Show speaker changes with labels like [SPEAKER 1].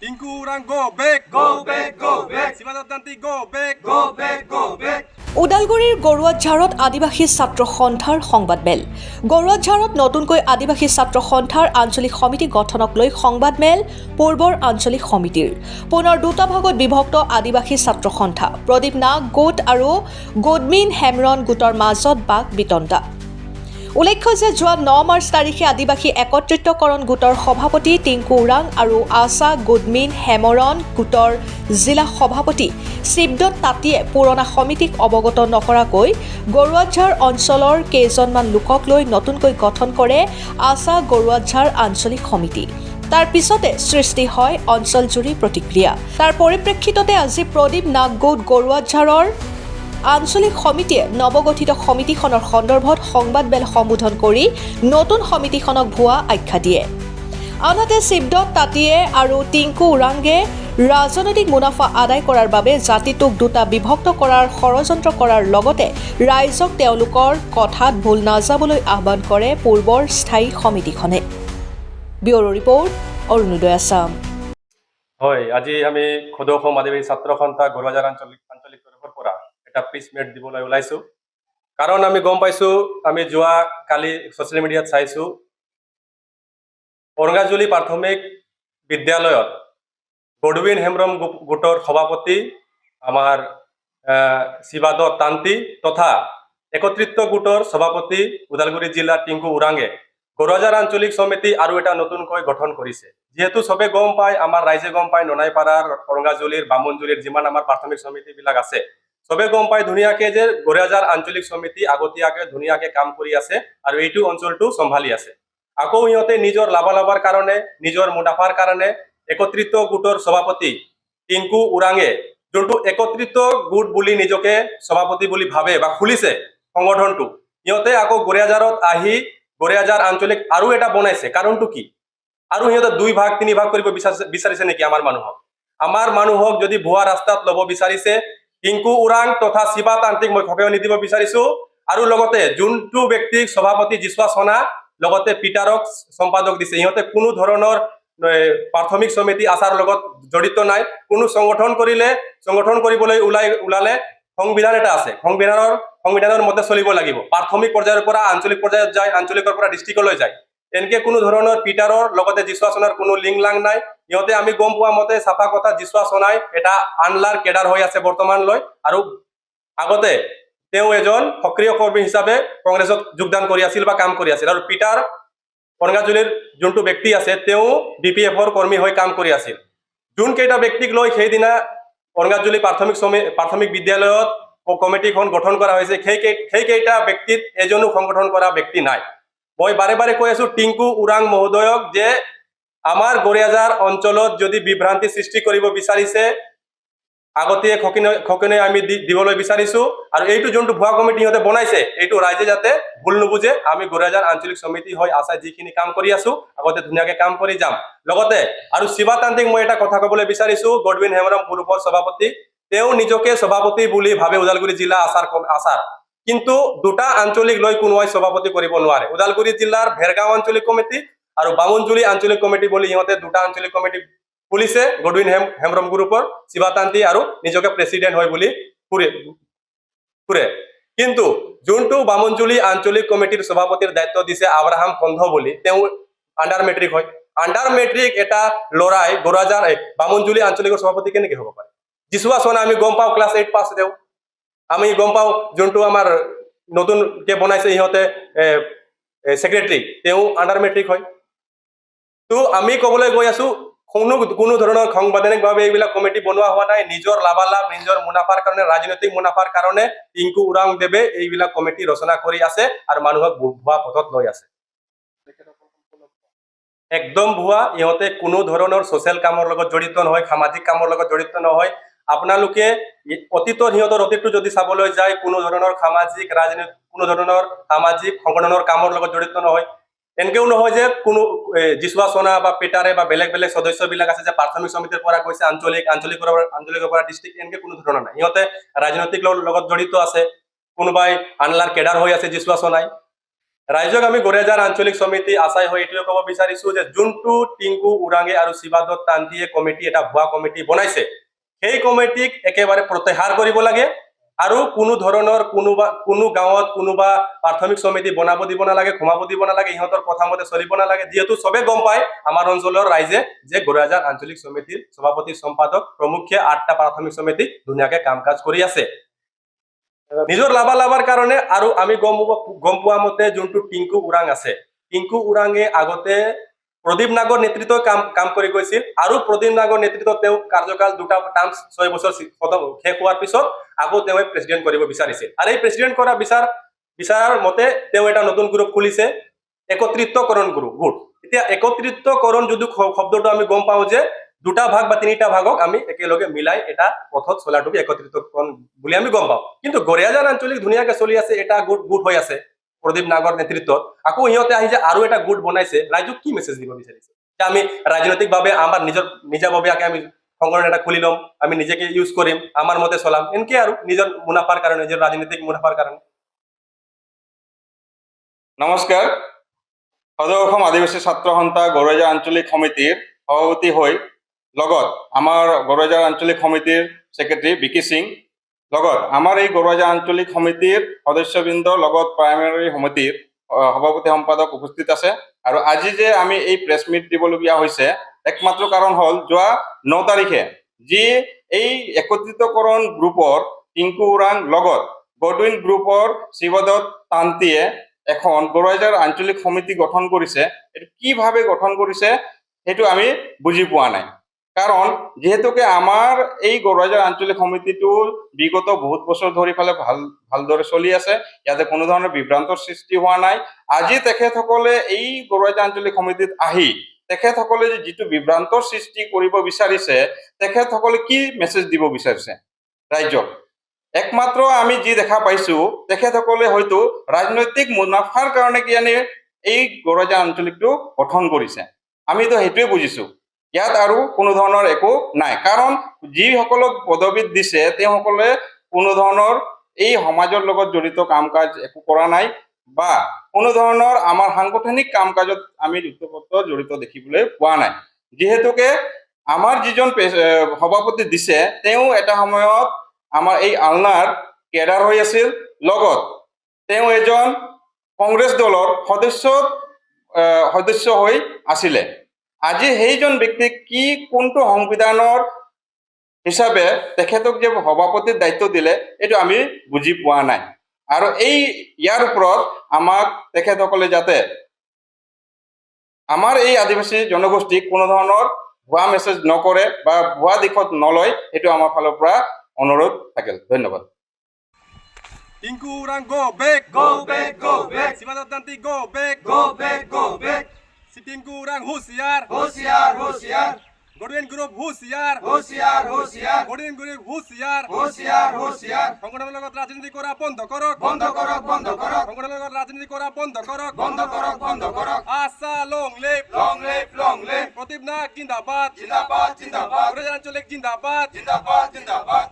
[SPEAKER 1] Tinku Urang go back, go back, go back. Sivadanti go back, go back, go back.
[SPEAKER 2] ওদালগুৰিৰ গৰুৱাঝাৰত আদিবাসী ছাত্ৰ সন্থাৰ সংবাদমেল। গৰুৱাঝাৰত নতুনকৈ আদিবাসী ছাত্ৰ সন্থাৰ আঞ্চলিক সমিতি গঠনক লৈ সংবাদমেল পূৰ্বৰ আঞ্চলিক সমিতিৰ পুনৰ দুটা ভাগত বিভক্ত আদিবাসী ছাত্ৰ সন্থা প্ৰদীপ নাগ গোট আৰু গোডমিন হেমৰণ গোটৰ মাজত বাক বিতণ্ডা। উল্লেখ্য যে যোৱা 9 মাৰ্চ তাৰিখে আদিবাসী একত্ৰিতকৰণ গোটৰ সভাপতি টিংকু ওৰাং আৰু আশা গোডমিন হেমৰণ গোটৰ জিলা সভাপতি শিৱদত্ত তাঁতীয়ে পুৰণা সমিতিক অৱগত নকৰাকৈ গৰুৱাঝাৰ অঞ্চলৰ কেইজনমান লোকক লৈ নতুনকৈ গঠন কৰে আশা গৰুৱাঝাৰ আঞ্চলিক সমিতি। তাৰ পিছতে সৃষ্টি হয় অঞ্চলজুৰি প্ৰতিক্ৰিয়া। তাৰ পৰিপ্ৰেক্ষিততে আজি প্ৰদীপ নাগ গোট গৰুৱাঝাৰৰ আঞ্চলিক সমিতিয়ে নৱগঠিত সমিতিখনৰ সন্দৰ্ভত সংবাদমেল সম্বোধন কৰি নতুন সমিতিখনক ভুৱা আখ্যা দিয়ে। আনহাতে শিৱদত্ত তাঁতীয়ে আৰু টিংকু ওৰাঙে ৰাজনৈতিক মুনাফা আদায় কৰাৰ বাবে জাতিটোক দুটা বিভক্ত কৰাৰ ষড়যন্ত্ৰ কৰাৰ লগতে ৰাইজক তেওঁলোকৰ কথাত ভুল নাযাবলৈ আহ্বান কৰে পূৰ্বৰ স্থায়ী সমিতিখনে। Bureau' report Arunodoy Assam.
[SPEAKER 3] হয়, আজি আমি ক্ষুদ্ৰ অসম আদিবাসী ছাত্ৰ সন্থা গৰুৱাঝাৰ আঞ্চলিক তৰফৰ পৰা এটা প্ৰেছ মিট দিবলৈ ওলাইছোঁ। কাৰণ আমি গম পাইছোঁ, আমি যোৱা কালি ছ'চিয়েল মিডিয়াত চাইছোঁ অৰঙ্গাজুলি প্ৰাথমিক বিদ্যালয়ত গোডমিন হেমৰম গোটৰ সভাপতি আমাৰ শিৱদত্ত তাঁতী তথা একত্ৰিত গোটৰ সভাপতি ওদালগুৰি জিলাৰ টিংকু ওৰাঙে গৰুৱাঝাৰ আঞ্চলিক সমিতি আৰু এটা নতুনকৈ গঠন কৰিছে। যিহেতু চবে গম পায়, আমাৰ ৰাইজে গম পায়, ননাইপাৰাৰ অৰঙ্গাজুলিৰ বামুণজুলিৰ যিমান আমাৰ প্ৰাথমিক সমিতিবিলাক আছে চবে গম পায় ধুনীয়াকৈ যে গৰুৱাঝাৰ আঞ্চলিক সমিতি আগতীয়াকৈ ধুনীয়াকৈ কাম কৰি আছে আৰু এইটো অঞ্চলটো চম্ভালি আছে। আকৌ সিহঁতে নিজৰ লাভালাভৰ কাৰণে, নিজৰ মুনাফাৰ কাৰণে একত্ৰিত গোটৰ সভাপতি টিংকু ওৰাঙে যোনটো একত্ৰিত গোট বুলি নিজকে সভাপতি বুলি ভাবে বা খুলিছে সংগঠনটো, সিহঁতে আকৌ গৰুৱাঝাৰত আহি গৰুৱাঝাৰ আঞ্চলিক আৰু এটা বনাইছে। কাৰণটো কি? আৰু সিহঁতে 2 ভাগ 3 ভাগ কৰিব বিচাৰিছে নেকি আমাৰ মানুহক? আমাৰ মানুহক যদি ভুৱা ৰাস্তাত ল'ব বিচাৰিছে, টিংকু ওৰাং তথা শিৱা তান্ত্ৰিক মই খকেয়নি দিব বিচাৰিছোঁ। আৰু লগতে যোনটো ব্যক্তিক সভাপতি জিচুৱা সোণা লগতে পিটাৰক সম্পাদক দিছে, সিহঁতে কোনো ধৰণৰ প্ৰাথমিক সমিতি আচাৰ লগত জড়িত নাই। কোনো সংগঠন কৰিবলৈ ওলালে সংবিধান এটা আছে, সংবিধানৰ মতে চলিব লাগিব। প্ৰাথমিক পৰ্যায়ৰ পৰা আঞ্চলিক পৰ্যায়ত যায়, আঞ্চলিকৰ পৰা ডিষ্ট্ৰিক্টলৈ যায়। এনেকে কোনো ধৰণৰ পিটাৰৰ লগতে জিচুৱা সোণাৰ কোনো লিংক লাং নাই। সিহঁতে আমি গম পোৱা মতে চাফা কথা জিচুৱা সোণাই এটা আনলাৰ কেডাৰ হৈ আছে বৰ্তমানলৈ, আৰু আগতে তেওঁ এজন সক্ৰিয় কৰ্মী হিচাপে কংগ্ৰেছত যোগদান কৰি আছিল বা কাম কৰি আছিল। আৰু পিটাৰ অৰঙ্গাজুলিৰ যোনটো ব্যক্তি আছে তেওঁ BPFৰ কৰ্মী হৈ কাম কৰি আছিল। যোন কেইটা ব্যক্তিক লৈ সেইদিনা অৰঙ্গাজুলি প্ৰাথমিক বিদ্যালয়ত কমিটিখন গঠন কৰা হৈছে, সেইকেইটা ব্যক্তিত এজনো সংগঠন কৰা ব্যক্তি নাই। মই বাৰে বাৰে কৈ আছো টিংকু ওৰাং মহোদয়ক যে আমাৰ গৰুৱাঝাৰ অঞ্চলত যদি বিভ্ৰান্তি সৃষ্টি কৰিব বিচাৰিছে আগতীয়া খকনে আমি দিবলৈ বিচাৰিছো। আৰু এইটো যোনটো ভুৱা কমিটি সিহঁতে বনাইছে এইটো ৰাইজে যাতে ভুল নুবুজে। আমি গৰুৱাঝাৰ আঞ্চলিক সমিতি হৈ আশা যিখিনি কাম কৰি আছো আগতে ধুনীয়াকৈ কাম কৰি যাম। লগতে আৰু শিৱা তান্ত্ৰিক মই এটা কথা ক'বলৈ বিচাৰিছো, গোডমিন হেমৰম গ্ৰুপৰ সভাপতি, তেওঁ নিজকে সভাপতি বুলি ভাবে ওদালগুৰি জিলা আচাৰ, কিন্তু দুটা আঞ্চলিক লৈ কোনোৱাই সভাপতি কৰিব নোৱাৰে। ওদালগুৰি জিলাৰ ভেৰগাঁও আঞ্চলিক কমিটি আৰু বামুণজুলি আঞ্চলিক কমিটি বুলি সিহঁতে দুটা আঞ্চলিক কমিটি খুলিছে। গোডমিন হেমৰম গ্ৰুপৰ শিৱা তান্ত্ৰী আৰু নিজকে প্ৰেচিডেণ্ট হয় বুলি ফুৰে। কিন্তু যোনটো বামুণজুলি আঞ্চলিক কমিটিৰ সভাপতিৰ দায়িত্ব দিছে আব্ৰাহাম কন্ধ বুলি, তেওঁ আণ্ডাৰ মেট্ৰিক হয়। আণ্ডাৰ মেট্ৰিক এটা লৰাই গৰুৱাঝাৰ বামুণজুলি আঞ্চলিকৰ সভাপতি কেনেকৈ হ'ব পাৰে? জিচুৱা সোণা আমি গম পাওঁ ক্লাছ 8 পাছ তেওঁ। আমি গম পাওঁ যোনটো আমাৰ নতুনকে বনাইছে সিহঁতে ছেক্ৰেটাৰী, তেওঁ আণ্ডাৰ মেট্ৰিক হয়। তো আমি ক'বলৈ গৈ আছো কোনো ধৰণৰ সাংবিধানিকভাৱে এইবিলাক কমিটি বনোৱা হোৱা নাই। নিজৰ লাভালাভ, নিজৰ মুনাফাৰ কাৰণে, ৰাজনৈতিক মুনাফাৰ কাৰণে টিংকু ওৰাং দেৱে এইবিলাক কমিটি ৰচনা কৰি আছে আৰু মানুহক ভুৱা পথত লৈ আছে। একদম ভুৱা। ইহঁতে কোনো ধৰণৰ ছ'চিয়েল কামৰ লগত জড়িত নহয়, সামাজিক কামৰ লগত জড়িত নহয়। আপোনালোকে সিহঁতৰ অতীতটো যদি চাবলৈ যায় কোনো ধৰণৰ সামাজিক ৰাজনৈতিক কোনো ধৰণৰ সামাজিক সংগঠনৰ কামৰ লগত জড়িত নহয়। এনেকেও নহয় যে কোনো জিচুৱা সোণা বা পিটাৰে বা বেলেগ সদস্যবিলাক আছে যে প্ৰাথমিক সমিতিৰ পৰা গৈছে আঞ্চলিকৰ পৰা ডিষ্ট্ৰিক্ট, এনেকে কোনো ধৰণৰ নাই। সিহঁতে ৰাজনৈতিক লগত জড়িত আছে, কোনোবাই আনলাৰ কেডাৰ হৈ আছে জিচুৱা সোণাই। ৰাইজক আমি গড়েজাৰ আঞ্চলিক সমিতি আছাই হৈ এইটোৱে ক'ব বিচাৰিছো যে যোনটো টিংকু উৰাঙে আৰু শিৱাদত তান্তিয়ে কমিটি এটা ভুৱা কমিটি বনাইছে সেই কমিটিক একেবাৰে প্ৰত্যাহাৰ কৰিব লাগে আৰু কোনো ধৰণৰ কোনো গাঁৱত কোনোবা প্ৰাথমিক সমিতি বনাব দিব নালাগে, ঘুমাব দিব নালাগে, ইহঁতৰ কথা মতে চলিব নালাগে। যিহেতু চবে গম পায় আমাৰ অঞ্চলৰ ৰাইজে যে গড়েজাৰ আঞ্চলিক সমিতিৰ সভাপতি সম্পাদক প্ৰমুখ্যে 8টা প্ৰাথমিক সমিতি ধুনীয়াকে কাম কাজ কৰি আছে নিজৰ লাভালাভৰ কাৰণে। আৰু আমি গম পোৱা মতে যোনটো টিংকু উৰাং আছে, টিংকু উৰাঙে আগতে প্ৰদীপ নাগৰ নেতৃত্বত কাম কৰি গৈছিল আৰু প্ৰদীপ নাগৰ নেতৃত্বত তেওঁ কাৰ্যকাল 2টা টাৰ্ম 6 বছৰ শেষ হোৱাৰ পিছত আকৌ তেওঁ প্ৰেসিডেন্ট কৰিব বিচাৰিছিল। আৰু এই প্ৰেসিডেন্ট কৰা বিচাৰৰ মতে তেওঁ এটা নতুন গ্ৰুপ খুলিছে, একত্ৰিতকৰণ গোট। এতিয়া একত্ৰিতকৰণ যদি শব্দটো আমি গম পাওঁ যে 2টা ভাগ বা 3টা ভাগক আমি একেলগে মিলাই এটা পথত চলাটোকে একত্ৰিতকৰণ বুলি আমি গম পাওঁ। কিন্তু গড়েজাৰ আঞ্চলিক ধুনীয়াকে চলি আছে, এটা গোট হৈ আছে প্ৰদীপ নাগৰ নেতৃত্বত। আকৌ সিহঁতে আহি যে আৰু এটা গোট বনাইছে, ৰাইজক কি মেছেজ দিব বিচাৰিছে যে আমি ৰাজনৈতিকভাৱে আমাৰ নিজাববীয়াকে আমি সংগঠন এটা খুলি ল'ম, আমি নিজেকে ইউজ কৰিম, আমাৰ মতে চলাম, এনেকে আৰু নিজৰ মুনাফাৰ কাৰণে, নিজৰ ৰাজনৈতিক মুনাফাৰ কাৰণে।
[SPEAKER 4] নমস্কাৰ, সদৌ অসম আদিবাসী ছাত্ৰ সন্থা গড়েজাৰ আঞ্চলিক সমিতিৰ সভাপতি হৈ লগত আমাৰ গড়েজাৰ আঞ্চলিক সমিতিৰ ছেক্ৰেটাৰী বিকি সিং, লগত আমাৰ এই গড়েজাৰ আঞ্চলিক সমিতিৰ সদস্যবৃন্দৰ লগত প্ৰাইমেৰী সমিতিৰ সভাপতি সম্পাদক উপস্থিত আছে। আৰু আজি যে আমি এই প্ৰেছ মিট দিবলগীয়া হৈছে একমাত্ৰ কাৰণ হ'ল যোৱা 9 তাৰিখে যি এই একত্ৰিতকৰণ গ্ৰুপৰ টিংকু উৰাং লগত গডউইন গ্ৰুপৰ শিৱদত্ত তান্তিয়ে এখন গড়েজাৰ আঞ্চলিক সমিতি গঠন কৰিছে। এইটো কিভাৱে গঠন কৰিছে সেইটো আমি বুজি পোৱা নাই। কাৰণ যিহেতুকে আমাৰ এই গড়েজাৰ আঞ্চলিক সমিতিটো বিগত বহুত বছৰ ধৰি ফালে ভালদৰে চলি আছে, ইয়াতে কোনো ধৰণৰ বিভ্ৰান্তৰ সৃষ্টি হোৱা নাই। আজি তেখেতসকলে এই গড়েজাৰ আঞ্চলিক সমিতিত আহি তেখেতসকলে যিটো বিভ্ৰান্তৰ সৃষ্টি কৰিব বিচাৰিছে, তেখেতসকলে কি মেছেজ দিব বিচাৰিছে ৰাইজক? একমাত্ৰ আমি যি দেখা পাইছো তেখেতসকলে হয়তো ৰাজনৈতিক মুনাফাৰ কাৰণে কিজানি এই গড়েজাৰ আঞ্চলিকটো গঠন কৰিছে। আমিতো সেইটোৱে বুজিছো, ইয়াত আৰু কোনো ধৰণৰ একো নাই। কাৰণ যিসকলক পদবীত দিছে তেওঁসকলে কোনো ধৰণৰ এই সমাজৰ লগত জড়িত কাম কাজ একো কৰা নাই বা কোনো ধৰণৰ আমাৰ সাংগঠনিক কাম কাজত আমি যুক্তপত্ৰ জড়িত দেখিবলৈ পোৱা নাই। যিহেতুকে আমাৰ যিজন সভাপতি দিছে তেওঁ এটা সময়ত আমাৰ এই আলনাৰ কেডাৰ হৈ আছিল, লগত তেওঁ এজন কংগ্ৰেছ দলৰ সদস্য হৈ আছিলে। আজি সেইজন ব্যক্তিক কোনটো সংবিধানৰ হিচাপে তেখেতক যে সভাপতিৰ দায়িত্ব দিলে এইটো আমি বুজি পোৱা নাই। আৰু ইয়াৰ ওপৰত আমাক তেখেতসকলে যাতে আমাৰ এই আদিবাসী জনগোষ্ঠীক কোনো ধৰণৰ ভুৱা মেছেজ নকৰে বা ভুৱা দিশত নলয়, এইটো আমাৰ ফালৰ পৰা অনুৰোধ থাকিল। ধন্যবাদ।
[SPEAKER 1] Tinku Urang go back, go back, go back. Shivadat Tanti go back, go back, go back. Tinku Urang হুঁচিয়াৰ, হুঁচিয়াৰ, হুঁচিয়াৰ। গডউইন গ্ৰুপ হুঁচিয়াৰ, হুঁচিয়াৰ, হুঁচিয়াৰ। গডউইন গ্ৰুপ হুঁচিয়াৰ, হুঁচিয়াৰ, হুঁচিয়াৰ। সংগঠনৰ লগত ৰাজনীতি কৰা বন্ধ কৰক, বন্ধ কৰক, বন্ধ কৰক। সংগঠনৰ লগত ৰাজনীতি কৰা বন্ধ কৰক, বন্ধ কৰক, বন্ধ কৰক। Asha long live, long live, long live. Pradip Nag জিন্দাবাদ, জিন্দাবাদ, জিন্দাবাদ। গড়েজাৰ আঞ্চলিক জিন্দাবাদ, জিন্দাবাদ, জিন্দাবাদ।